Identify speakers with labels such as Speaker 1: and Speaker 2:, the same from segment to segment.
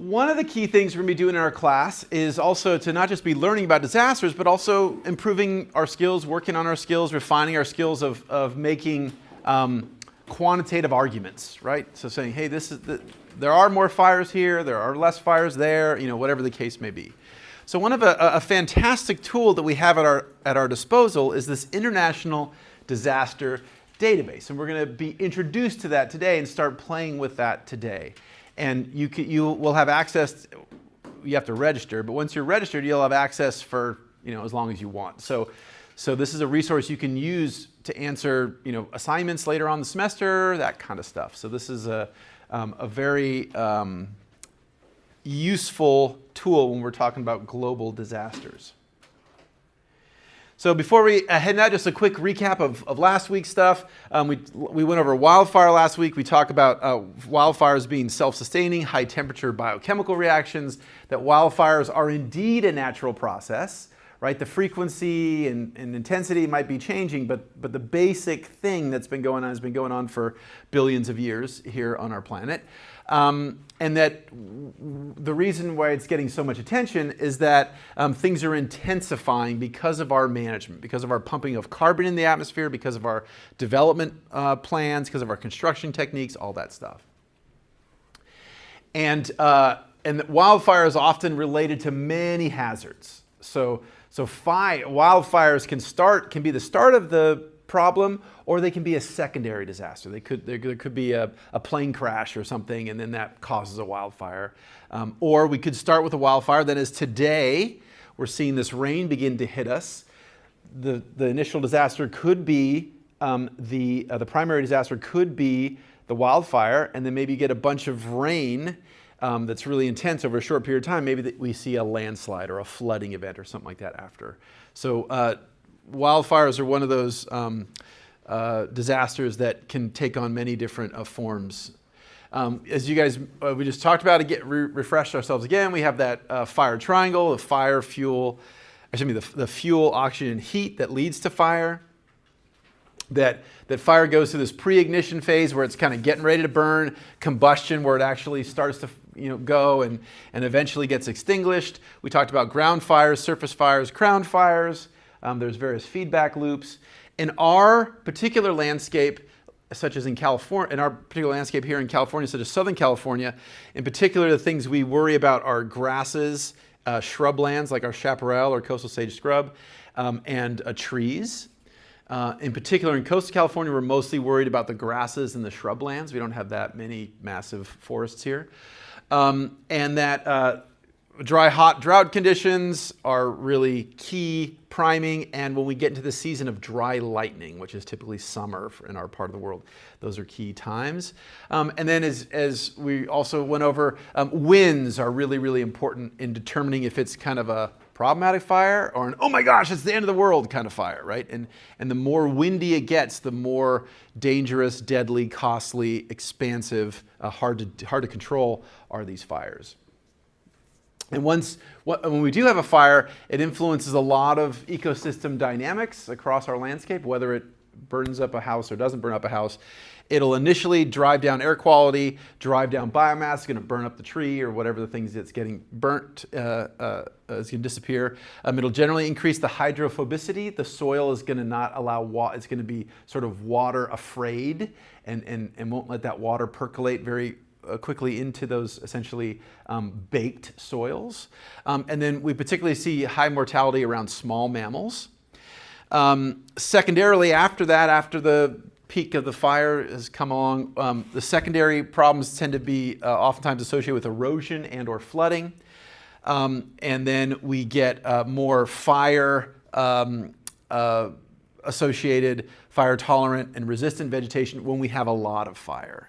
Speaker 1: one of the key things we're going to be doing in our class is also to not just be learning about disasters, but also improving our skills, working on our skills, refining our skills of making quantitative arguments, right? So saying, hey, there are more fires here, there are less fires there, whatever the case may be. So one of a fantastic tool that we have at our disposal is this International Disaster Database. And we're going to be introduced to that today and start playing with that today. And you will have access, you have to register, but once you're registered, you'll have access for as long as you want. So this is a resource you can use to answer assignments later on the semester, that kind of stuff. So this is a very useful tool when we're talking about global disasters. So before we head out, just a quick recap of last week's stuff. We went over wildfire last week. We talked about wildfires being self-sustaining, high-temperature biochemical reactions, that wildfires are indeed a natural process, right? The frequency and intensity might be changing, but the basic thing that's been going on has been going on for billions of years here on our planet. And that the reason why it's getting so much attention is that things are intensifying because of our management, because of our pumping of carbon in the atmosphere, because of our development plans, because of our construction techniques, all that stuff. And wildfire is often related to many hazards. So wildfires can be the start of the problem, or they can be a secondary disaster. There could be a plane crash or something, and then that causes a wildfire. Or we could start with a wildfire. That is, today we're seeing this rain begin to hit us. The initial disaster could be the primary disaster could be the wildfire, and then maybe you get a bunch of rain that's really intense over a short period of time. Maybe we see a landslide or a flooding event or something like that after. So wildfires are one of those disasters that can take on many different forms. As you guys, we just talked about, refreshed ourselves again, we have that fire triangle, the fuel, oxygen, and heat that leads to fire. That fire goes through this pre-ignition phase where it's kind of getting ready to burn, combustion where it actually starts to go and eventually gets extinguished. We talked about ground fires, surface fires, crown fires. There's various feedback loops. In our particular landscape, such as in California, in our particular landscape here in California, such as Southern California, in particular, the things we worry about are grasses, shrublands like our chaparral or coastal sage scrub, and trees. In particular, in coastal California, we're mostly worried about the grasses and the shrublands. We don't have that many massive forests here. And that dry, hot drought conditions are really key priming, and when we get into the season of dry lightning, which is typically summer in our part of the world, those are key times. And then as we also went over, winds are really, really important in determining if it's kind of a problematic fire or an, oh my gosh, it's the end of the world kind of fire, right? And the more windy it gets, the more dangerous, deadly, costly, expansive, hard to control are these fires. And when we do have a fire, it influences a lot of ecosystem dynamics across our landscape, whether it burns up a house or doesn't burn up a house. It'll initially drive down air quality, drive down biomass, it's going to burn up the tree or whatever the things that's getting burnt is going to disappear. It'll generally increase the hydrophobicity. The soil is going to not allow water, it's going to be sort of water afraid and won't let that water percolate very quickly into those essentially baked soils. And then we particularly see high mortality around small mammals. Secondarily, after the peak of the fire has come along, the secondary problems tend to be oftentimes associated with erosion and or flooding. And then we get more fire associated, fire tolerant and resistant vegetation when we have a lot of fire.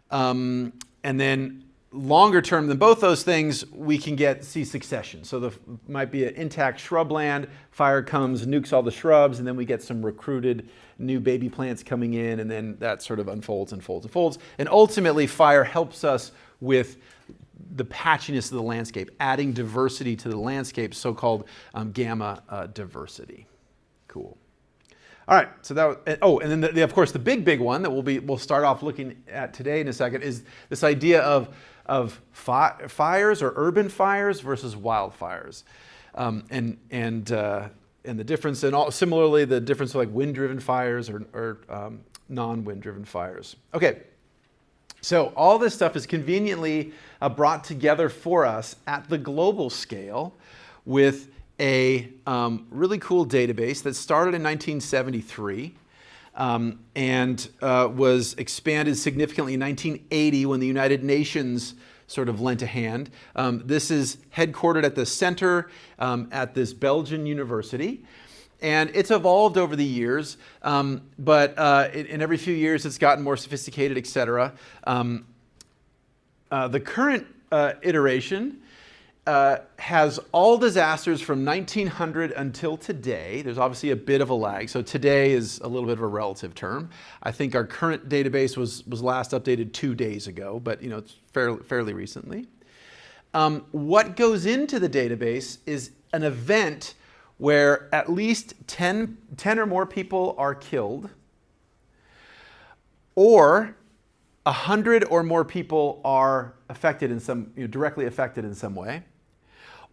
Speaker 1: And then longer term than both those things, we can see succession. So there might be an intact shrubland, fire comes, nukes all the shrubs, and then we get some recruited new baby plants coming in, and then that sort of unfolds. And ultimately, fire helps us with the patchiness of the landscape, adding diversity to the landscape, so-called gamma diversity. Cool. All right, so that was, and then of course the big one that we'll start off looking at today in a second is this idea of of fires or urban fires versus wildfires, and the difference, and similarly the difference of like wind-driven fires or non-wind-driven fires. Okay, so all this stuff is conveniently brought together for us at the global scale with a really cool database that started in 1973 and was expanded significantly in 1980 when the United Nations sort of lent a hand. This is headquartered at the center at this Belgian university. And it's evolved over the years, but in every few years it's gotten more sophisticated, et cetera. The current iteration has all disasters from 1900 until today. There's obviously a bit of a lag, so today is a little bit of a relative term. I think our current database was last updated 2 days ago, but it's fairly recently. What goes into the database is an event where at least 10 or more people are killed, or 100 or more people are affected in some, directly affected in some way,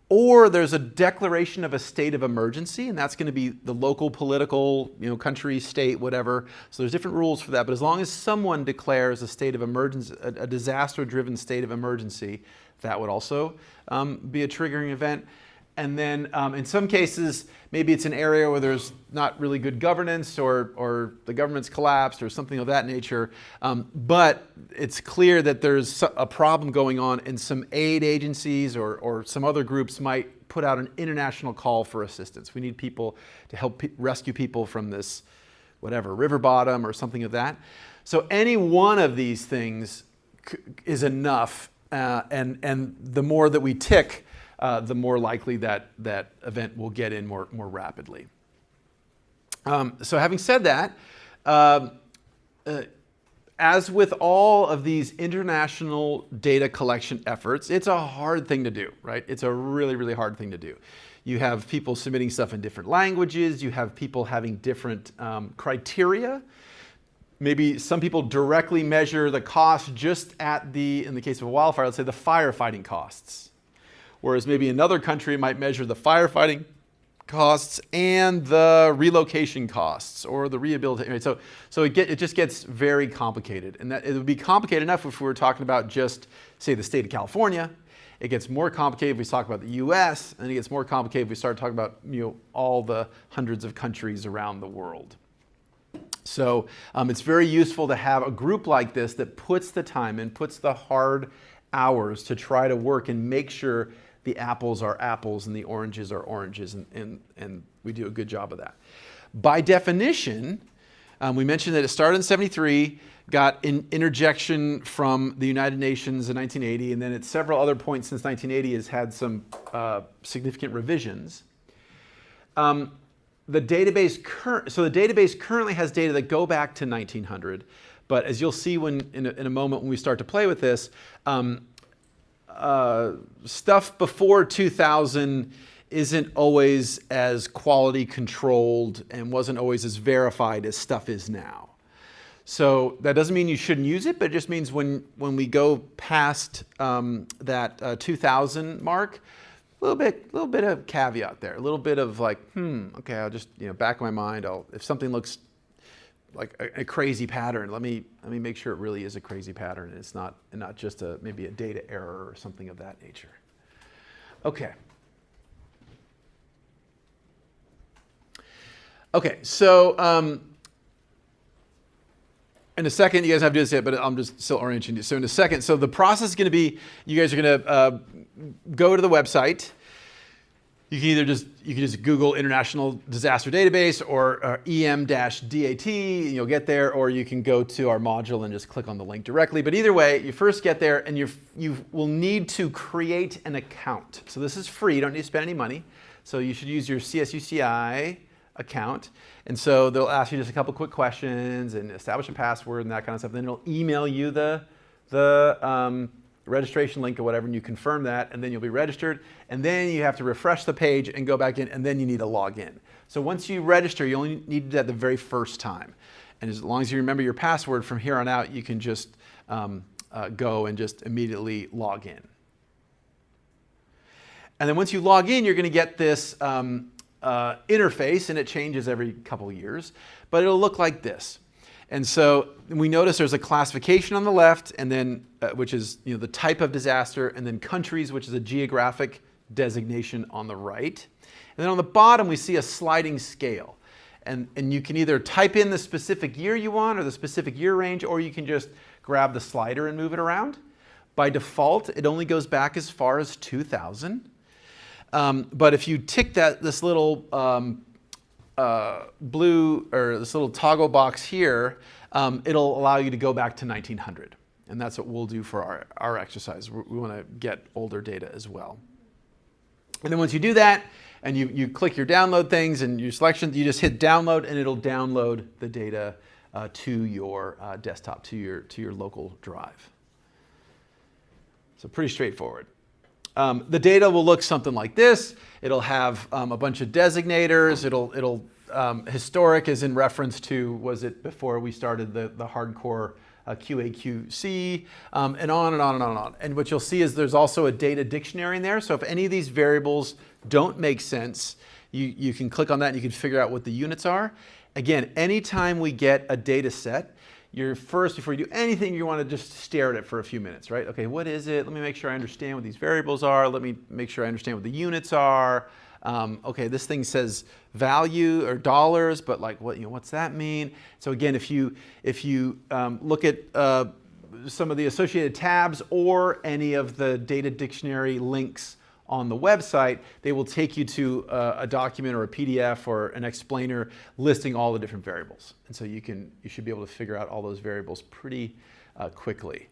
Speaker 1: or there's a declaration of a state of emergency, and that's going to be the local political, country, state, whatever. So there's different rules for that, but as long as someone declares a state of emergency, a disaster-driven state of emergency, that would also be a triggering event. And then in some cases, maybe it's an area where there's not really good governance or the government's collapsed or something of that nature. But it's clear that there's a problem going on, and some aid agencies or some other groups might put out an international call for assistance. We need people to help rescue people from this, whatever, river bottom or something of that. So any one of these things is enough. And the more that we tick, the more likely that event will get in more rapidly. So having said that, as with all of these international data collection efforts, it's a hard thing to do, right? It's a really, really hard thing to do. You have people submitting stuff in different languages. You have people having different criteria. Maybe some people directly measure the cost just at in the case of a wildfire, let's say the firefighting costs. Whereas maybe another country might measure the firefighting costs and the relocation costs or the rehabilitation. So it just gets very complicated. And that it would be complicated enough if we were talking about just, say, the state of California. It gets more complicated if we talk about the US, and it gets more complicated if we start talking about all the hundreds of countries around the world. So it's very useful to have a group like this that puts the time in, puts the hard hours to try to work and make sure the apples are apples and the oranges are oranges, and we do a good job of that. By definition, we mentioned that it started in 73, got an interjection from the United Nations in 1980, and then at several other points since 1980 has had some significant revisions. The database currently has data that go back to 1900, but as you'll see in a moment when we start to play with this, stuff before 2000 isn't always as quality controlled and wasn't always as verified as stuff is now. So that doesn't mean you shouldn't use it, but it just means when we go past that 2000 mark, a little bit of caveat there, a little bit of like, okay, I'll just back of my mind. If something looks like a crazy pattern, let me make sure it really is a crazy pattern and it's not just maybe a data error or something of that nature. Okay. Okay, so in a second, you guys have to do this yet, but I'm just still orienting you. So in a second, so the process is going to be, you guys are going to go to the website. You can just Google International Disaster Database or EM-DAT, and you'll get there, or you can go to our module and just click on the link directly. But either way, you first get there and you will need to create an account. So this is free, you don't need to spend any money. So you should use your CSUCI account. And so they'll ask you just a couple quick questions and establish a password and that kind of stuff. Then it'll email you the registration link or whatever, and you confirm that, and then you'll be registered. And then you have to refresh the page and go back in, and then you need to log in. So once you register, you only need to do that the very first time. And as long as you remember your password from here on out, you can just go and just immediately log in. And then once you log in, you're going to get this interface, and it changes every couple of years, but it'll look like this. And so we notice there's a classification on the left, and then which is the type of disaster, and then countries, which is a geographic designation on the right. And then on the bottom, we see a sliding scale. And you can either type in the specific year you want or the specific year range, or you can just grab the slider and move it around. By default, it only goes back as far as 2000. But if you tick this little blue, or this little toggle box here, it'll allow you to go back to 1900. And that's what we'll do for our exercise. We want to get older data as well. And then once you do that, and you click your download things and your selections, you just hit download, and it'll download the data to your desktop, to your local drive. So pretty straightforward. The data will look something like this. It'll have a bunch of designators. It'll historic is in reference to, was it before we started the hardcore QA/QC, and on and on and on and on. And what you'll see is there's also a data dictionary in there. So if any of these variables don't make sense, you can click on that and you can figure out what the units are. Again, anytime we get a data set, before you do anything, you want to just stare at it for a few minutes, right? Okay, what is it? Let me make sure I understand what these variables are. Let me make sure I understand what the units are. Okay, this thing says value or dollars, but like what's that mean? So again, if you look at some of the associated tabs or any of the data dictionary links on the website, they will take you to a document or a PDF or an explainer listing all the different variables. And so you should be able to figure out all those variables pretty quickly.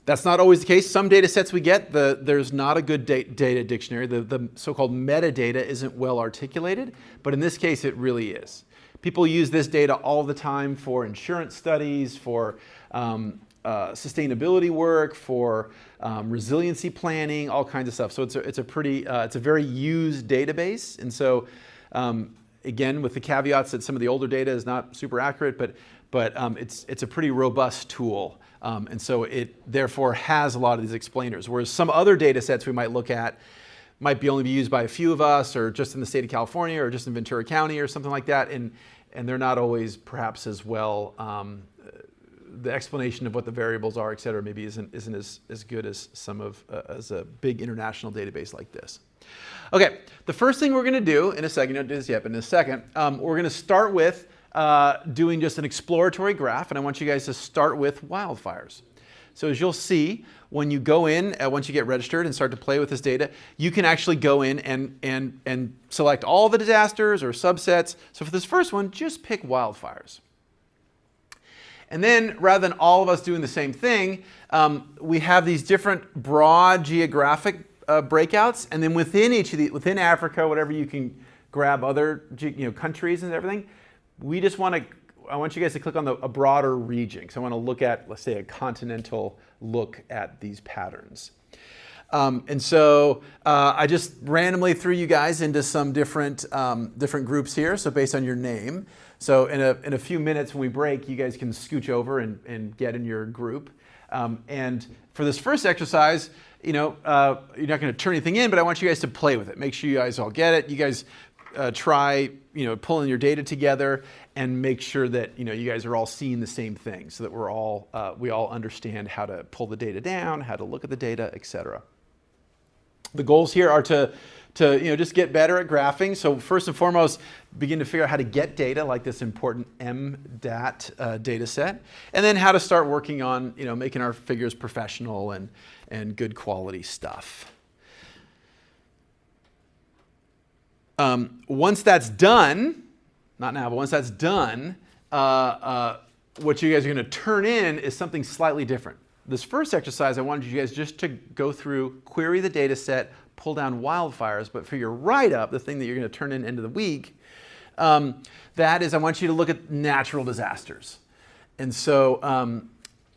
Speaker 1: That's not always the case. Some data sets we get, there's not a good data dictionary. The so-called metadata isn't well articulated, but in this case it really is. People use this data all the time for insurance studies, for sustainability work, for resiliency planning, all kinds of stuff. So it's a very used database. And so again, with the caveats that some of the older data is not super accurate, but it's a pretty robust tool. And so it therefore has a lot of these explainers. Whereas some other data sets we might look at might only be used by a few of us, or just in the state of California, or just in Ventura County, or something like that. And they're not always perhaps as well, the explanation of what the variables are, et cetera, maybe isn't as good as as a big international database like this. Okay, the first thing we're going to do in a second, don't do this yet, but in a second, we're going to start with doing just an exploratory graph, and I want you guys to start with wildfires. So as you'll see, when you go in, once you get registered and start to play with this data, you can actually go in and select all the disasters or subsets. So for this first one, just pick wildfires. And then, rather than all of us doing the same thing, we have these different broad geographic breakouts, and then within each of these, within Africa, whatever, you can grab other countries and everything. I want you guys to click on a broader region. So I want to look at, let's say, a continental look at these patterns. And so I just randomly threw you guys into some different groups here. So based on your name. So in a few minutes when we break, you guys can scooch over and get in your group. And for this first exercise, you're not going to turn anything in, but I want you guys to play with it. Make sure you guys all get it. You guys try pulling your data together and make sure that you guys are all seeing the same thing, so that we all understand how to pull the data down, how to look at the data, etc. The goals here are to just get better at graphing. So first and foremost, begin to figure out how to get data like this important EM-DAT data set, and then how to start working on making our figures professional and good quality stuff. Once that's done, not now, but once that's done, what you guys are going to turn in is something slightly different. This first exercise, I wanted you guys just to go through, query the data set, pull down wildfires, but for your write-up, the thing that you're going to turn in end of the week, that is, I want you to look at natural disasters. And so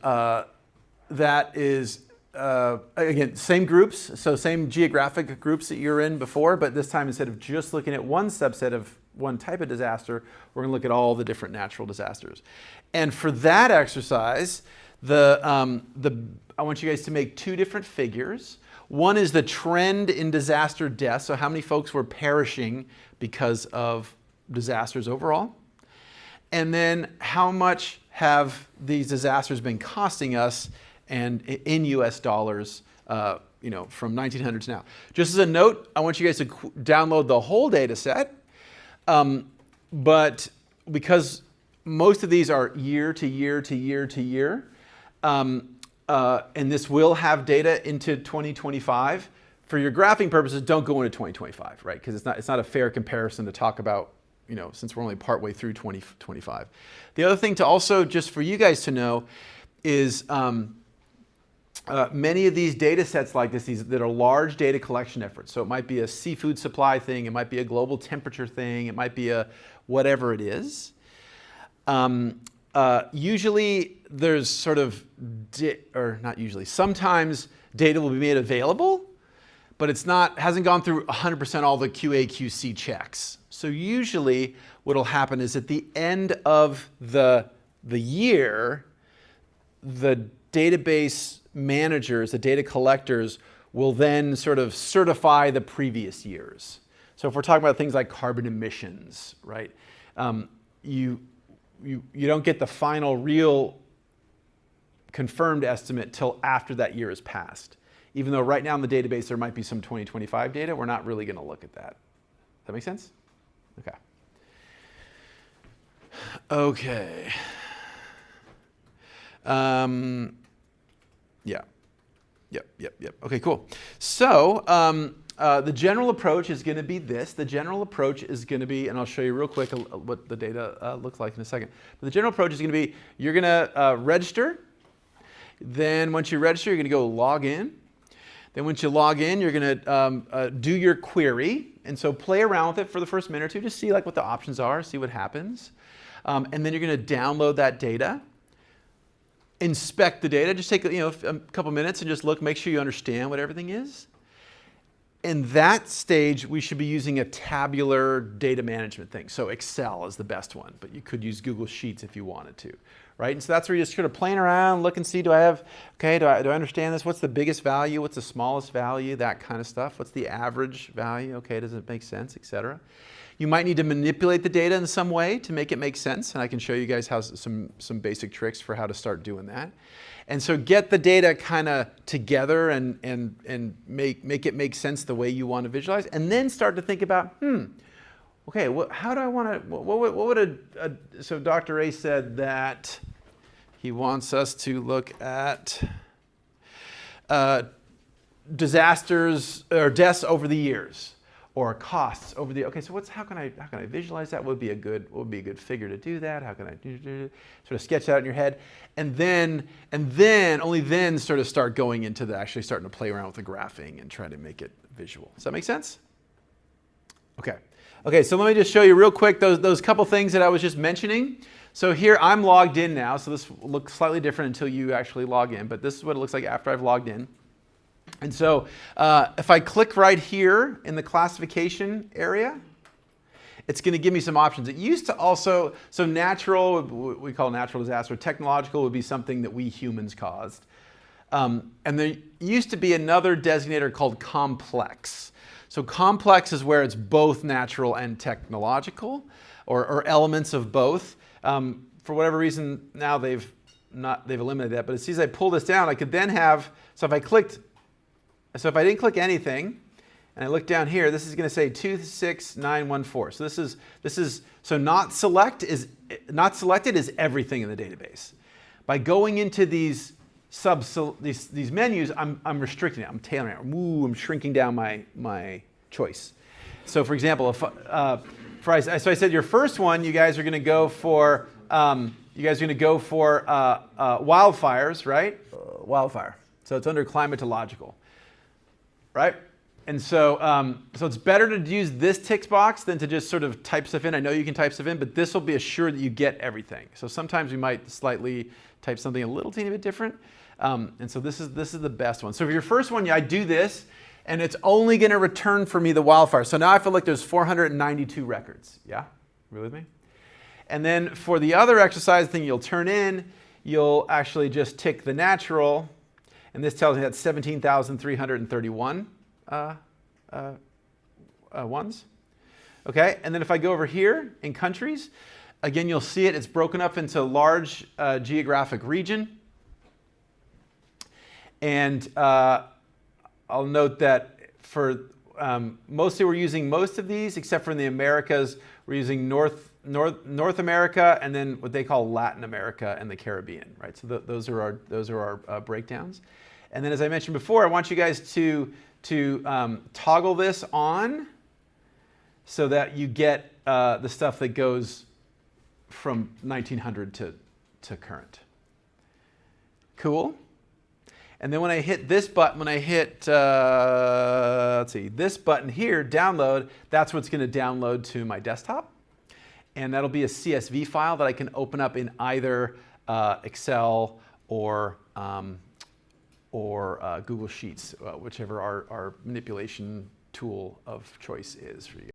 Speaker 1: that is, again, same groups, so same geographic groups that you're in before, but this time instead of just looking at one subset of one type of disaster, we're going to look at all the different natural disasters. And for that exercise, I want you guys to make two different figures. One is the trend in disaster deaths, so how many folks were perishing because of disasters overall. And then how much have these disasters been costing us and in US dollars from 1900 to now. Just as a note, I want you guys to download the whole data set. But because most of these are year to year to year to year, and this will have data into 2025. For your graphing purposes, don't go into 2025, right? Because it's not a fair comparison to talk about, since we're only partway through 2025. The other thing to also, just for you guys to know, is many of these data sets like this, that are large data collection efforts. So it might be a seafood supply thing, it might be a global temperature thing, it might be a whatever it is. Usually there's sort of, sometimes data will be made available, but hasn't gone through 100% all the QA/QC checks. So usually what'll happen is at the end of the year, the database managers, the data collectors, will then sort of certify the previous years. So if we're talking about things like carbon emissions, right? You don't get the final real confirmed estimate till after that year has passed. Even though right now in the database there might be some 2025 data, we're not really going to look at that. Does that make sense? Okay. Okay. Yep. Okay, cool. So the general approach is going to be this. The general approach is going to be, and I'll show you real quick what the data looks like in a second. But the general approach is going to be, you're going to register. Then once you register, you're going to go log in. Then once you log in, you're going to do your query. And so play around with it for the first minute or two, just see what the options are, see what happens. And then you're going to download that data. Inspect the data. Just take a couple minutes and just look, make sure you understand what everything is. In that stage, we should be using a tabular data management thing. So Excel is the best one, but you could use Google Sheets if you wanted to, right? And so that's where you're just sort of playing around, look and see, do I understand this? What's the biggest value? What's the smallest value? That kind of stuff. What's the average value? Okay, does it make sense, etc. You might need to manipulate the data in some way to make it make sense, and I can show you guys how some basic tricks for how to start doing that. And so get the data kind of together and make it make sense the way you want to visualize, and then start to think about, okay, how do I want to, what would so Dr. A said that he wants us to look at disasters or deaths over the years, or costs over the, okay, so how can I visualize that? What would be a good figure to do that? How can I sort of sketch that out in your head? And then only then sort of start going into actually starting to play around with the graphing and trying to make it visual. Does that make sense? Okay, so let me just show you real quick those couple things that I was just mentioning. So here I'm logged in now, so this looks slightly different until you actually log in, but this is what it looks like after I've logged in. And so if I click right here in the classification area, it's going to give me some options. It used to also, so natural, what we call natural disaster, technological would be something that we humans caused. And there used to be another designator called complex. So complex is where it's both natural and technological, or elements of both. For whatever reason, now they've eliminated that. But as soon as I pull this down, I could then have, so if I didn't click anything, and I look down here, this is going to say 26914. So this is not selected is everything in the database. By going into these menus, I'm restricting it. I'm tailoring it. I'm shrinking down my choice. So for example, so I said your first one, you guys are going to go for wildfires, right? Wildfire. So it's under climatological. Right? And so, so it's better to use this tick box than to just sort of type stuff in. I know you can type stuff in, but this will be assured that you get everything. So sometimes we might slightly type something a little teeny bit different. And so this is the best one. So for your first one, I do this, and it's only going to return for me the wildfire. So now I feel like there's 492 records. Yeah? You with me? And then for the other exercise thing you'll turn in you'll actually just tick the natural, and this tells me that's 17,331 ones. Okay, and then if I go over here in countries, again, you'll see it. It's broken up into large geographic region. And I'll note that for mostly we're using most of these, except for in the Americas, we're using North America and then what they call Latin America and the Caribbean, right? So those are our breakdowns. And then, as I mentioned before, I want you guys to toggle this on so that you get the stuff that goes from 1900 to current. Cool. And then when I hit this button, let's see, this button here, download, that's what's going to download to my desktop. And that'll be a CSV file that I can open up in either Excel or Google Sheets, whichever our manipulation tool of choice is for you.